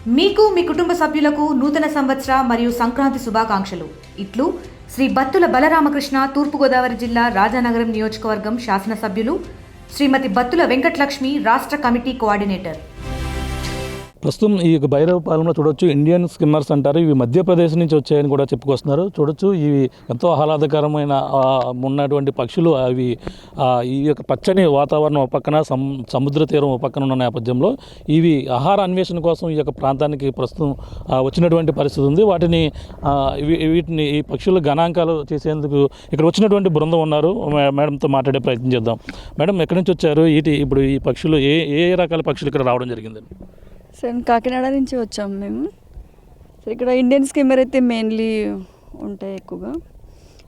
మీకు మీ కుటుంబ సభ్యులకు నూతన సంవత్సర మరియు సంక్రాంతి శుభాకాంక్షలు. ఇట్లు శ్రీ బత్తుల బలరామకృష్ణ, తూర్పుగోదావరి జిల్లా రాజానగరం నియోజకవర్గం శాసనసభ్యులు శ్రీమతి బత్తుల వెంకటలక్ష్మి, రాష్ట్ర కమిటీ కోఆర్డినేటర్. ప్రస్తుతం ఈ భైరవపాలెంలో చూడొచ్చు ఇండియన్ స్కిమ్మర్స్ అంటారు. ఇవి మధ్యప్రదేశ్ నుంచి వచ్చాయని కూడా చెప్పుకొస్తున్నారు. చూడొచ్చు ఇవి ఎంతో ఆహ్లాదకరమైన ఉన్నటువంటి పక్షులు. అవి ఈ యొక్క పచ్చని వాతావరణం ఒక పక్కన, సముద్ర తీరం ఒక పక్కన ఉన్న నేపథ్యంలో ఇవి ఆహార అన్వేషణ కోసం ఈ యొక్క ప్రాంతానికి ప్రస్తుతం వచ్చినటువంటి పరిస్థితి ఉంది. వీటిని ఈ పక్షుల గణాంకాలు చేసేందుకు ఇక్కడ వచ్చినటువంటి బృందం ఉన్నారు. మేడంతో మాట్లాడే ప్రయత్నం చేద్దాం. మేడం, ఎక్కడి నుంచి వచ్చారు? ఇప్పుడు ఈ పక్షులు ఏ రకాల పక్షులు ఇక్కడ రావడం జరిగిందండి? సార్, కాకినాడ నుంచి వచ్చాము మేము. సో ఇక్కడ ఇండియన్ స్కిమ్మర్ అయితే మెయిన్లీ ఉంటాయి ఎక్కువగా.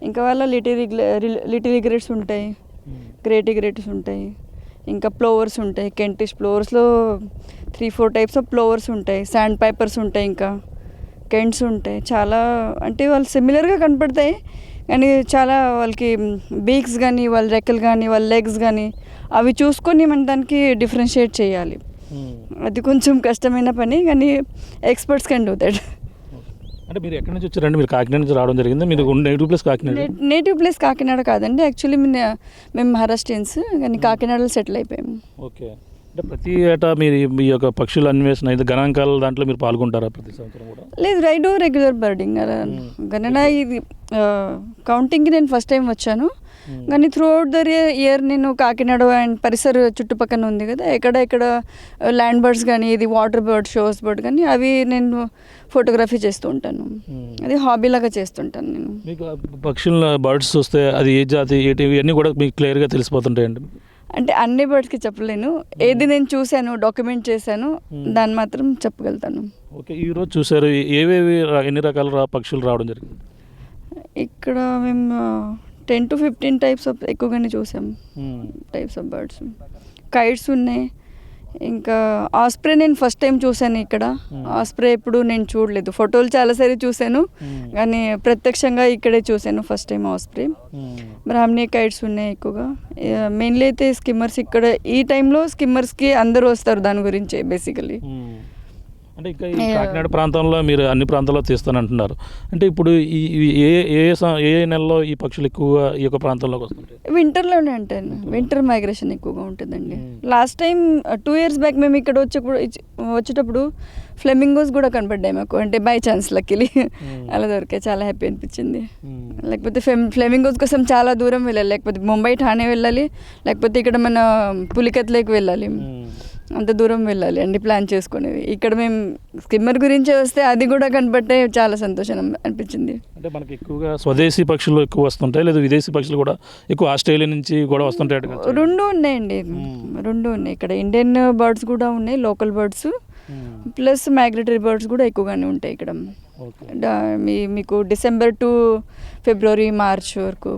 ఇంకా వాళ్ళ లిటిల్ ఇగ్రెట్స్ ఉంటాయి, గ్రేట్ ఇగ్రెట్స్ ఉంటాయి, ఇంకా ప్లోవర్స్ ఉంటాయి. కెంటిష్ ప్లోవర్స్లో 3-4 టైప్స్ ఆఫ్ ప్లోవర్స్ ఉంటాయి. శాండ్ పైపర్స్ ఉంటాయి, ఇంకా కెంట్స్ ఉంటాయి. చాలా అంటే వాళ్ళు సిమిలర్గా కనపడతాయి, కానీ చాలా వాళ్ళకి బీక్స్ కానీ, వాళ్ళ రెక్కలు కానీ, వాళ్ళ లెగ్స్ కానీ అవి చూసుకొని మన దానికి డిఫరెన్షియేట్ చేయాలి. అది కొంచెం కష్టమైన పని, కానీ ఎక్స్పర్ట్స్ కెన్ డూ దట్. అంటే మీరు ఎక్కడి నుంచి వచ్చారండి? మీరు కాకినాడ నుంచి రావడం జరిగింది. మీరు native place Kakinada? Native place Kakinada కాదండి, యాక్చువల్లీ మేము మహారాష్ట్రియన్స్, కానీ కాకినాడలో సెటిల్ అయిపోయాము. ఓకే. అంటే ప్రతి ఏటా మీరు ఈ యొక్క పక్షుల అన్వేషణ అయితే గణాంకాల దాంట్లో మీరు పాల్గొంటారా ప్రతి సంవత్సరం కూడా? లేదు, ఐ డూ రెగ్యులర్ బర్డింగ్. గణన ఇది కౌంటింగ్కి నేను ఫస్ట్ టైం వచ్చాను, కానీ త్రూ అవుట్ ద ఇయర్ నేను కాకినాడ అండ్ పరిసర చుట్టుపక్కల ఉంది కదా, ఎక్కడ ల్యాండ్ బర్డ్స్ కానీ, ఇది వాటర్ బర్డ్, షోస్ బర్డ్ కానీ అవి నేను ఫోటోగ్రఫీ చేస్తూ ఉంటాను. అది హాబీలాగా చేస్తుంటాను నేను. మీకు పక్షుల బర్డ్స్ చూస్తే అది ఏ జాతి ఏంటి ఇవన్నీ కూడా మీకు క్లియర్గా తెలిసిపోతుంటాయండి? అంటే అన్ని బర్డ్స్కి చెప్పలేను, ఏది నేను చూశాను, డాక్యుమెంట్ చేశాను, దాన్ని మాత్రం చెప్పగలుగుతాను. ఓకే. ఈరోజు చూసారు ఎన్ని రకాల పక్షులు రావడం జరిగింది? ఇక్కడ మేము 10 to 15 టైప్స్ ఆఫ్ ఎక్కువగానే చూసాము. టైప్స్ ఆఫ్ బర్డ్స్, కైట్స్ ఉన్నాయి, ఇంకా ఆస్ప్రే నేను ఫస్ట్ టైం చూశాను ఇక్కడ. ఆస్ప్రే ఎప్పుడు నేను చూడలేదు, ఫోటోలు చాలాసారి చూశాను, కానీ ప్రత్యక్షంగా ఇక్కడే చూశాను ఫస్ట్ టైం ఆస్ప్రే. బ్రాహ్మణీ కైట్స్ ఉన్నాయి ఎక్కువగా. మెయిన్లీ అయితే స్కిమ్మర్స్ ఇక్కడ ఈ టైంలో స్కిమ్మర్స్కి అందరూ వస్తారు దాని గురించి బేసికలీ. అంటే ఇంకా ఈ కాకినాడ ప్రాంతంలో మీరు అన్ని ప్రాంతాల్లో తీస్తానంటున్నారు. అంటే ఇప్పుడు ఏ నెలలో ఈ పక్షులు ఎక్కువగా ఈ యొక్క ప్రాంతంలోకి వస్తుంటాయి? వింటర్లోనే అంటాను, వింటర్ మైగ్రేషన్ ఎక్కువగా ఉంటుందండి. లాస్ట్ టైం 2 years బ్యాక్ మేము ఇక్కడ వచ్చేటప్పుడు ఫ్లెమింగోస్ కూడా కనపడ్డాయి మాకు, అంటే బై ఛాన్స్ లక్కీలీ అలా దొరికాయి. చాలా హ్యాపీ అనిపించింది. లేకపోతే ఫ్లెమింగోస్ కోసం చాలా దూరం వెళ్ళాలి, లేకపోతే ముంబై, ఠానే వెళ్ళాలి, లేకపోతే ఇక్కడ మన పులికత్ లేక్ వెళ్ళాలి, అంత దూరం వెళ్ళాలి అండి ప్లాన్ చేసుకునేవి. ఇక్కడ మేము స్కిమ్మర్ గురించి వస్తే అది కూడా కనపట్టే చాలా సంతోషం అనిపించింది. అంటే మనకి ఎక్కువగా స్వదేశీ పక్షులు ఎక్కువ వస్తుంటాయి, లేదా విదేశీ పక్షులు కూడా ఎక్కువ ఆస్ట్రేలియా నుంచి కూడా వస్తుంటాయి? రెండు ఉన్నాయండి, రెండు ఉన్నాయి. ఇక్కడ ఇండియన్ బర్డ్స్ కూడా ఉన్నాయి, local birds plus migratory birds కూడా ఎక్కువగానే ఉంటాయి ఇక్కడ. మీకు December to February, March వరకు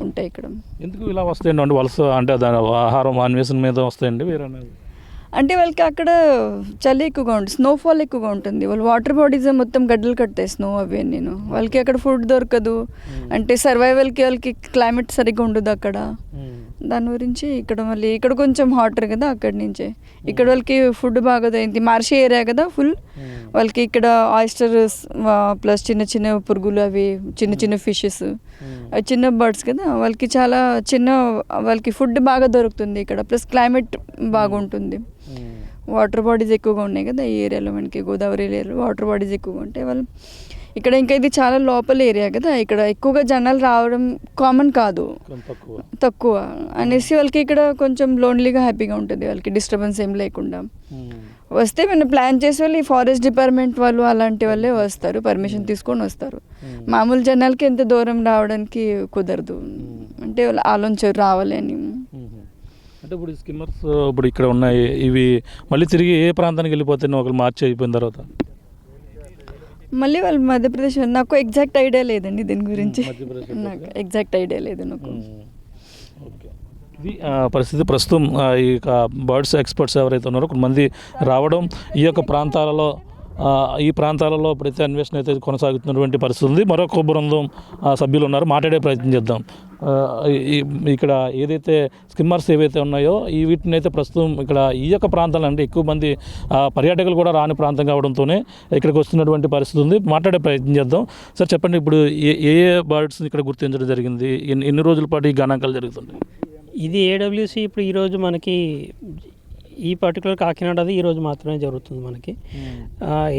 ఉంటాయి ఇక్కడ. ఎందుకు ఇలా వస్తాయండి? అంటే వలస, అంటే దాని ఆహారం అన్వేషణ మీద వస్తాయండి వేరే? అంటే వాళ్ళకి అక్కడ చలి ఎక్కువగా ఉంటుంది, స్నోఫాల్ ఎక్కువగా ఉంటుంది. వాళ్ళు వాటర్ బాడీస్ మొత్తం గడ్డలు కడతాయి, స్నో అవి. నేను వాళ్ళకి అక్కడ ఫుడ్ దొరకదు, అంటే సర్వైవల్కి వాళ్ళకి క్లైమేట్ సరిగ్గా ఉండదు అక్కడ. దాని గురించి ఇక్కడ కొంచెం హాటర్ కదా, అక్కడి నుంచే ఇక్కడ వాళ్ళకి ఫుడ్ బాగోదు. మార్షి ఏరియా కదా ఫుల్, వాళ్ళకి ఇక్కడ ఆయిస్టర్స్ ప్లస్ చిన్న చిన్న పురుగులు, అవి చిన్న చిన్న ఫిషెస్, అవి చిన్న బర్డ్స్ కదా, వాళ్ళకి ఫుడ్ బాగా దొరుకుతుంది ఇక్కడ. ప్లస్ క్లైమేట్ బాగుంటుంది, వాటర్ బాడీస్ ఎక్కువగా ఉన్నాయి కదా ఈ ఏరియాలో. మనకి గోదావరి ఏరియాలో వాటర్ బాడీస్ ఎక్కువగా ఉంటాయి. వాళ్ళు ఇక్కడ ఇంకా ఇది చాలా లోపల ఏరియా కదా, ఇక్కడ ఎక్కువగా జనాలు రావడం కామన్ కాదు, తక్కువ అనేసి వాళ్ళకి ఇక్కడ కొంచెం లోన్లీగా హ్యాపీగా ఉంటుంది, వాళ్ళకి డిస్టర్బెన్స్ ఏం లేకుండా. వస్తే మనం ప్లాన్ చేసే వాళ్ళు ఈ ఫారెస్ట్ డిపార్ట్మెంట్ వాళ్ళు అలాంటి వాళ్ళే వస్తారు, పర్మిషన్ తీసుకొని వస్తారు. మామూలు జనాలకి ఎంత దూరం రావడానికి కుదరదు, అంటే వాళ్ళు ఆలోచించారు రావాలి అని. అంటే ఇప్పుడు స్కిమ్మర్స్ ఇప్పుడు ఇక్కడ ఉన్నాయి, ఇవి మళ్ళీ తిరిగి ఏ ప్రాంతానికి వెళ్ళిపోతాయి ఒకరు మార్చి అయిపోయిన తర్వాత? మళ్ళీ వాళ్ళు మధ్యప్రదేశ్. నాకు ఎగ్జాక్ట్ ఐడియా లేదండి దీని గురించి, నాకు ఎగ్జాక్ట్ ఐడియా లేదు నాకు. ఓకే. ఇది పరిస్థితి ప్రస్తుతం. ఈ బర్డ్స్ ఎక్స్పర్ట్స్ ఎవరైతే ఉన్నారో కొంతమంది రావడం, ఈ యొక్క ప్రాంతాలలో ఈ ప్రాంతాలలో ఇప్పుడైతే అన్వేషణ అయితే కొనసాగుతున్నటువంటి పరిస్థితి ఉంది. మరొక బృందం సభ్యులు ఉన్నారు, మాట్లాడే ప్రయత్నం చేద్దాం. ఇక్కడ ఏదైతే స్కిమ్మర్స్ ఏవైతే ఉన్నాయో వీటిని అయితే ప్రస్తుతం ఇక్కడ ఈ యొక్క ప్రాంతాలు అంటే ఎక్కువ మంది పర్యాటకులు కూడా రాని ప్రాంతం కావడంతోనే ఇక్కడికి వస్తున్నటువంటి పరిస్థితి ఉంది. మాట్లాడే ప్రయత్నం చేద్దాం. సార్ చెప్పండి, ఇప్పుడు ఏ బర్డ్స్ ఇక్కడ గుర్తించడం జరిగింది, ఎన్ని రోజుల పాటు ఈ గణాంకాలు జరుగుతుంది? ఇది ఏడబ్ల్యూసి ఇప్పుడు ఈరోజు మనకి ఈ పర్టికులర్ కాకినాడది ఈరోజు మాత్రమే జరుగుతుంది. మనకి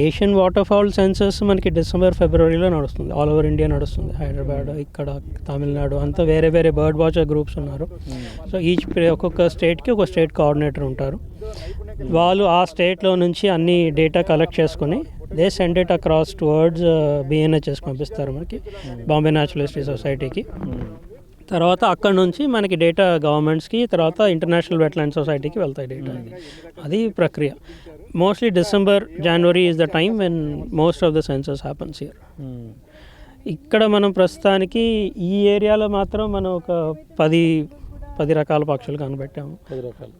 ఏషియన్ వాటర్ ఫౌల్ సెన్సస్ మనకి డిసెంబర్ ఫిబ్రవరిలో నడుస్తుంది, ఆల్ ఓవర్ ఇండియా నడుస్తుంది. హైదరాబాద్, ఇక్కడ తమిళనాడు అంతా వేరే వేరే బర్డ్ వాచర్ గ్రూప్స్ ఉన్నారు. సో ఒక్కొక్క స్టేట్కి ఒక స్టేట్ కోఆర్డినేటర్ ఉంటారు. వాళ్ళు ఆ స్టేట్లో నుంచి అన్ని డేటా కలెక్ట్ చేసుకొని they send it across towards BNHS పంపిస్తారు మనకి, బాంబే న్యాచురల్ హిస్టరీ సొసైటీకి. తర్వాత అక్కడ నుంచి మనకి డేటా గవర్నమెంట్స్కి, తర్వాత ఇంటర్నేషనల్ వెట్లాండ్ సొసైటీకి వెళ్తాయి డేటా. అది ప్రక్రియ. Mostly December, January is the time when most of the census happens here. ఇక్కడ మనం ప్రస్తుతానికి ఈ ఏరియాలో మాత్రం మనం ఒక 10 రకాల పక్షులు కనిపెట్టాము.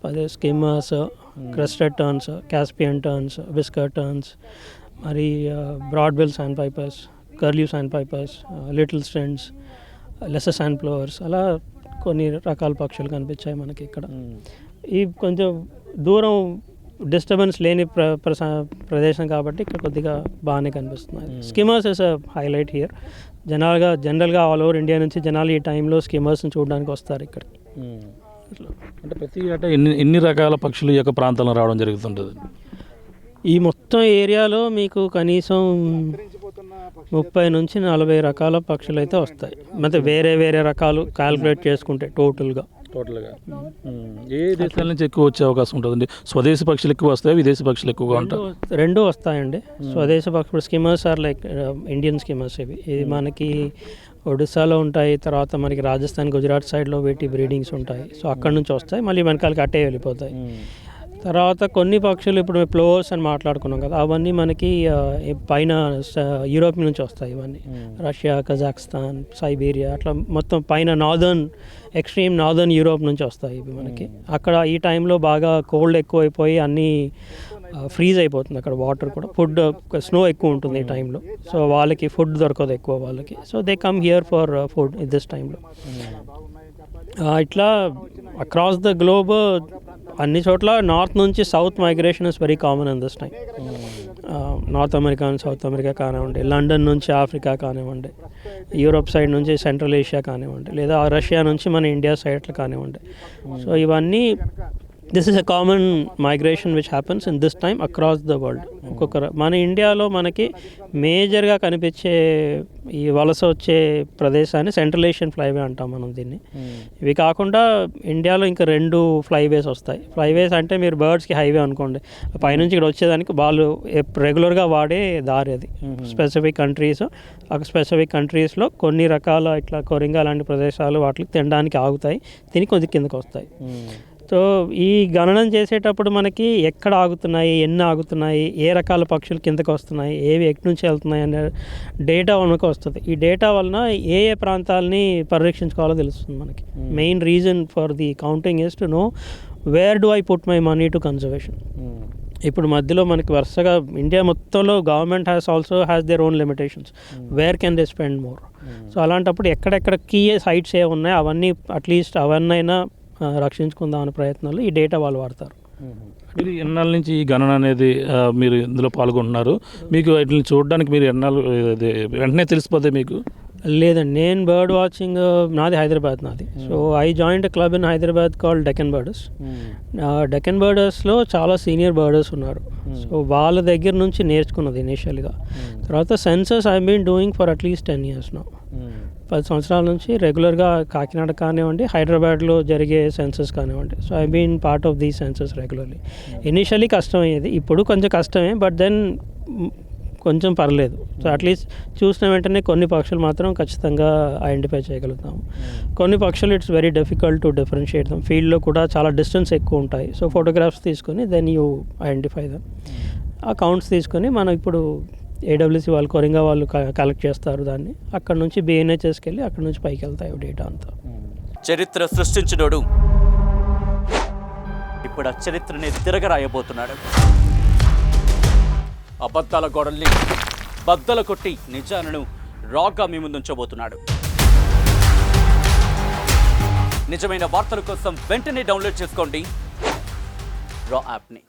10 skimmers, crested terns, Caspian terns, whisker terns, మరి broad bill sandpipers, curlew sandpipers, little stints, lesser sand plovers, అలా కొన్ని రకాల పక్షులు కనిపించాయి మనకి ఇక్కడ. ఈ కొంచెం దూరం డిస్టర్బెన్స్ లేని ప్రదేశం కాబట్టి ఇక్కడ కొద్దిగా బాగానే కనిపిస్తున్నాయి. Skimmers is a highlight here. జనరల్గా ఆల్ ఓవర్ ఇండియా నుంచి జనాలు ఈ టైంలో స్కిమ్మర్స్ని చూడడానికి వస్తారు ఇక్కడ. అంటే ప్రతి ఏటా ఎన్ని రకాల పక్షులు ఈ యొక్క ప్రాంతంలో రావడం జరుగుతుంటుంది? ఈ మొత్తం ఏరియాలో మీకు కనీసం 30 నుంచి 40 రకాల పక్షులు అయితే వస్తాయి. ಮತ್ತೆ వేరే వేరే రకాలు క్యాల్కులేట్ చేసుకుంటే టోటల్గా ఏ దేశాల నుంచి ఎక్కువ వచ్చే అవకాశం ఉంటుందండి? స్వదేశీ పక్షులు ఎక్కువ వస్తాయి, విదేశీ పక్షులు ఎక్కువగా ఉంటాయి? రెండు వస్తాయండి. స్వదేశీ పక్షులు skimmers are like Indian skimmers. ఇది మనకి ఒడిస్సాలో ఉంటాయి, తర్వాత మనకి రాజస్థాన్, గుజరాత్ సైడ్లో వీటి బ్రీడింగ్స్ ఉంటాయి. సో అక్కడ నుంచి వస్తాయి, మళ్ళీ వెనకాలకి అట్టే వెళ్ళిపోతాయి. తర్వాత కొన్ని పక్షులు ఇప్పుడు ప్లోవర్స్ అని మాట్లాడుకున్నాం కదా, అవన్నీ మనకి పైన యూరోప్ నుంచి వస్తాయి. ఇవన్నీ రష్యా, కజాక్స్తాన్, సైబీరియా, అట్లా మొత్తం పైన ఎక్స్ట్రీమ్ నార్దర్న్ యూరోప్ నుంచి వస్తాయి ఇవి మనకి. అక్కడ ఈ టైంలో బాగా కోల్డ్ ఎక్కువైపోయి అన్నీ ఫ్రీజ్ అయిపోతుంది అక్కడ. వాటర్ కూడా, ఫుడ్, స్నో ఎక్కువ ఉంటుంది ఈ టైంలో. సో వాళ్ళకి ఫుడ్ దొరకదు ఎక్కువ వాళ్ళకి. So they come here for food in this టైంలో. ఇట్లా అక్రాస్ ద గ్లోబ్ అన్ని చోట్ల నార్త్ నుంచి south migration is very common in this time. North America నుంచి సౌత్ అమెరికా కానివ్వండి, లండన్ నుంచి ఆఫ్రికా కానివ్వండి, యూరోప్ సైడ్ నుంచి సెంట్రల్ ఏషియా కానివ్వండి, లేదా రష్యా నుంచి మన ఇండియా సైడ్లు కానివ్వండి. సో ఇవన్నీ this is a common migration which happens in this time across the world. మన ఇండియాలో మనకి మేజర్గా కనిపించే ఈ వలస వచ్చే ప్రదేశాన్ని సెంట్రల్ ఏషియన్ ఫ్లైవే అంటాం మనం దీన్ని. ఇవి కాకుండా ఇండియాలో ఇంకా 2 ఫ్లైవేస్ వస్తాయి. ఫ్లైవేస్ అంటే మీరు బర్డ్స్కి హైవే అనుకోండి, పైనుంచి ఇక్కడ వచ్చేదానికి వాళ్ళు రెగ్యులర్గా వాడే దారి అది. స్పెసిఫిక్ కంట్రీస్, ఆ స్పెసిఫిక్ కంట్రీస్లో కొన్ని రకాల ఇట్లా కొరింగా లాంటి ప్రదేశాలు వాటికి తినడానికి ఆగుతాయి, తిని కొద్ది కిందకు వస్తాయి. సో ఈ గణనం చేసేటప్పుడు మనకి ఎక్కడ ఆగుతున్నాయి, ఎన్ని ఆగుతున్నాయి, ఏ రకాల పక్షులు కిందకు వస్తున్నాయి, ఏవి ఎక్కడి నుంచి వెళ్తున్నాయి అనే డేటా మనకు వస్తుంది. ఈ డేటా వలన ఏ ప్రాంతాలని పరిరక్షించుకోవాలో తెలుస్తుంది మనకి. Main reason for the counting is to know where do I put my money to conservation. ఇప్పుడు మధ్యలో మనకి వరుసగా ఇండియా మొత్తంలో government has their own limitations, where can they spend more. So అలాంటప్పుడు ఎక్కడెక్కడ కీ సైట్స్ ఏ ఉన్నాయి అవన్నీ అట్లీస్ట్ అవన్నైనా రక్షించుకుందాం అనే ప్రయత్నాలు ఈ డేటా వాళ్ళు వాడతారు. మీరు ఎన్నాళ్ళ నుంచి ఈ గణన అనేది మీరు ఇందులో పాల్గొంటున్నారు? మీకు వీటిని చూడడానికి మీరు ఎన్నాళ్ళు వెంటనే తెలిసిపోతే మీకు? లేదండి, నేను బర్డ్ వాచింగ్ నాది హైదరాబాద్ నాది. So I joined a club in Hyderabad called Deccan birders. Deccan బర్డర్స్లో చాలా సీనియర్ బర్డర్స్ ఉన్నారు. సో వాళ్ళ దగ్గర నుంచి నేర్చుకున్నది ఇనిషియల్గా. తర్వాత census I been doing for at least 10 years now. 10 సంవత్సరాల నుంచి రెగ్యులర్గా కాకినాడ కానివ్వండి, హైదరాబాద్లో జరిగే సెన్సస్ కానివ్వండి. So I been part of the census regularly. Initially కష్టమయ్యేది, ఇప్పుడు కొంచెం కష్టమే, బట్ దెన్ కొంచెం పర్లేదు. సో అట్లీస్ట్ చూసిన వెంటనే కొన్ని పక్షులు మాత్రం ఖచ్చితంగా ఐడెంటిఫై చేయగలుగుతాము. కొన్ని పక్షులు it's very difficult to differentiate them. ఫీల్డ్లో కూడా చాలా డిస్టెన్స్ ఎక్కువ ఉంటాయి. సో ఫోటోగ్రాఫ్స్ తీసుకొని దెన్ యూ ఐడెంటిఫై దమ్. ఆ కౌంట్స్ తీసుకొని మనం ఇప్పుడు ఏడబ్ల్యూసీ వాళ్ళు, కొరింగా వాళ్ళు కలెక్ట్ చేస్తారు దాన్ని. అక్కడ నుంచి బిఎన్హెచ్ఎస్కి వెళ్ళి అక్కడ నుంచి పైకి వెళ్తాయి డేటా అంతా. చరిత్ర సృష్టించినోడు ఇప్పుడు ఆ చరిత్రని తిరగరాయబోతున్నాడు. అబద్ధాల గోడల్ని బద్దలు కొట్టి నిజాలను రాగా మీ ముందుంచబోతున్నాడు. నిజమైన వార్తల కోసం వెంటనే డౌన్లోడ్ చేసుకోండి రా యాప్ని.